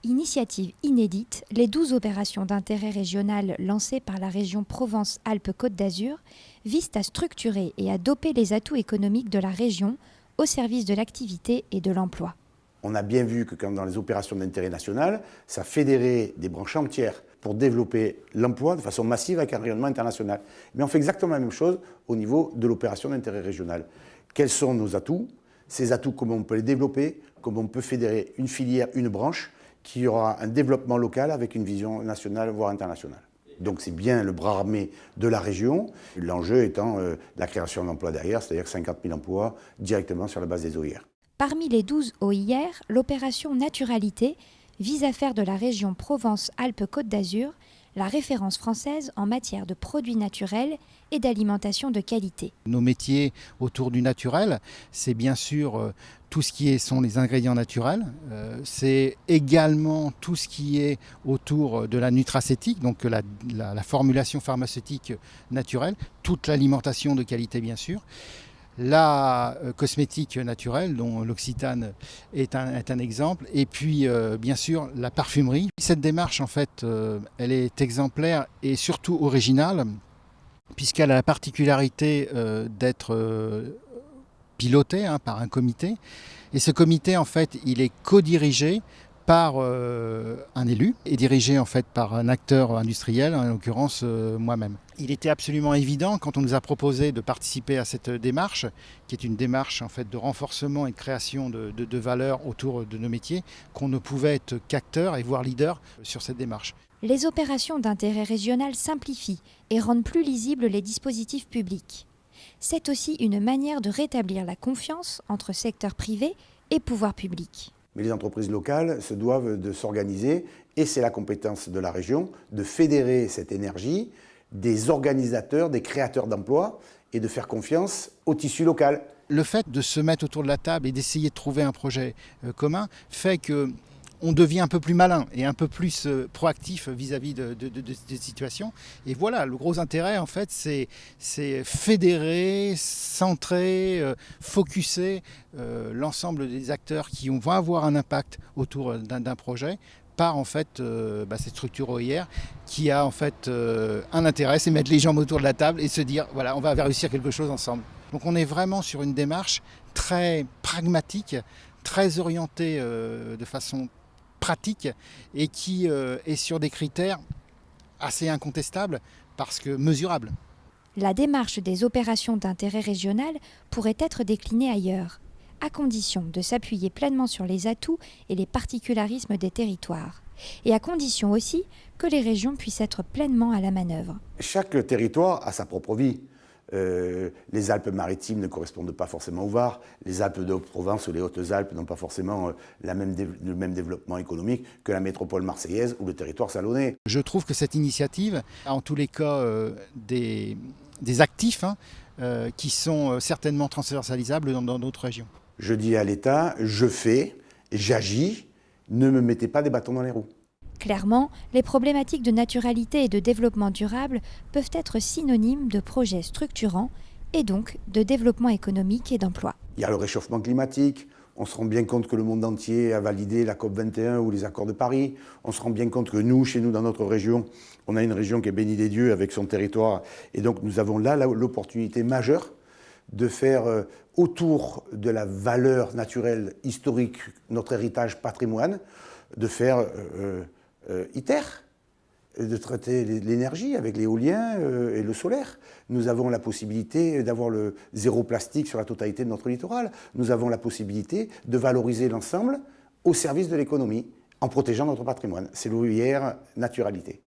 Initiative inédite, les 12 opérations d'intérêt régional lancées par la région Provence-Alpes-Côte d'Azur visent à structurer et à doper les atouts économiques de la région au service de l'activité et de l'emploi. On a bien vu que quand dans les opérations d'intérêt national, ça fédérait des branches entières pour développer l'emploi de façon massive avec un rayonnement international. Mais on fait exactement la même chose au niveau de l'opération d'intérêt régional. Quels sont nos atouts? Ces atouts, comment on peut les développer, comment on peut fédérer une filière, une branche qui aura un développement local avec une vision nationale, voire internationale. Donc c'est bien le bras armé de la région, l'enjeu étant la création d'emplois derrière, c'est-à-dire 50 000 emplois directement sur la base des OIR. Parmi les 12 OIR, l'opération Naturalité vise à faire de la région Provence-Alpes-Côte d'Azur la référence française en matière de produits naturels et d'alimentation de qualité. Nos métiers autour du naturel, c'est bien sûr tout ce qui sont les ingrédients naturels, c'est également tout ce qui est autour de la nutraceutique, donc la formulation pharmaceutique naturelle, toute l'alimentation de qualité bien sûr. La cosmétique naturelle, dont l'Occitane est un exemple, et puis bien sûr la parfumerie. Cette démarche, en fait, elle est exemplaire et surtout originale, puisqu'elle a la particularité d'être pilotée par un comité. Et ce comité, en fait, il est co-dirigé par un élu et dirigé en fait par un acteur industriel, en l'occurrence moi-même. Il était absolument évident quand on nous a proposé de participer à cette démarche, qui est une démarche en fait de renforcement et de création de valeur autour de nos métiers, qu'on ne pouvait être qu'acteur et voire leader sur cette démarche. Les opérations d'intérêt régional simplifient et rendent plus lisibles les dispositifs publics. C'est aussi une manière de rétablir la confiance entre secteur privé et pouvoir public. Mais les entreprises locales se doivent de s'organiser, et c'est la compétence de la région, de fédérer cette énergie des organisateurs, des créateurs d'emplois, et de faire confiance au tissu local. Le fait de se mettre autour de la table et d'essayer de trouver un projet commun fait que on devient un peu plus malin et un peu plus proactif vis-à-vis des situations. Et voilà, le gros intérêt, en fait, c'est fédérer, centrer, focuser l'ensemble des acteurs qui vont avoir un impact autour d'un projet par en fait cette structure OIR qui a en fait un intérêt, c'est mettre les jambes autour de la table et se dire voilà, on va réussir quelque chose ensemble. Donc on est vraiment sur une démarche très pragmatique, très orientée de façon pratique et qui est sur des critères assez incontestables parce que mesurables. La démarche des opérations d'intérêt régional pourrait être déclinée ailleurs, à condition de s'appuyer pleinement sur les atouts et les particularismes des territoires, et à condition aussi que les régions puissent être pleinement à la manœuvre. Chaque territoire a sa propre vie. Les Alpes-Maritimes ne correspondent pas forcément au Var, les Alpes de Haute-Provence ou les Hautes-Alpes n'ont pas forcément le même développement économique que la métropole marseillaise ou le territoire salonnais. Je trouve que cette initiative a en tous les cas des actifs qui sont certainement transversalisables dans d'autres régions. Je dis à l'État, je fais, j'agis, ne me mettez pas des bâtons dans les roues. Clairement, les problématiques de naturalité et de développement durable peuvent être synonymes de projets structurants et donc de développement économique et d'emploi. Il y a le réchauffement climatique, on se rend bien compte que le monde entier a validé la COP21 ou les accords de Paris, on se rend bien compte que nous, chez nous, dans notre région, on a une région qui est bénie des dieux avec son territoire, et donc nous avons là l'opportunité majeure de faire autour de la valeur naturelle historique, notre héritage patrimoine, de faire ITER, de traiter l'énergie avec l'éolien et le solaire. Nous avons la possibilité d'avoir le zéro plastique sur la totalité de notre littoral. Nous avons la possibilité de valoriser l'ensemble au service de l'économie en protégeant notre patrimoine. C'est l'OIR Naturalité.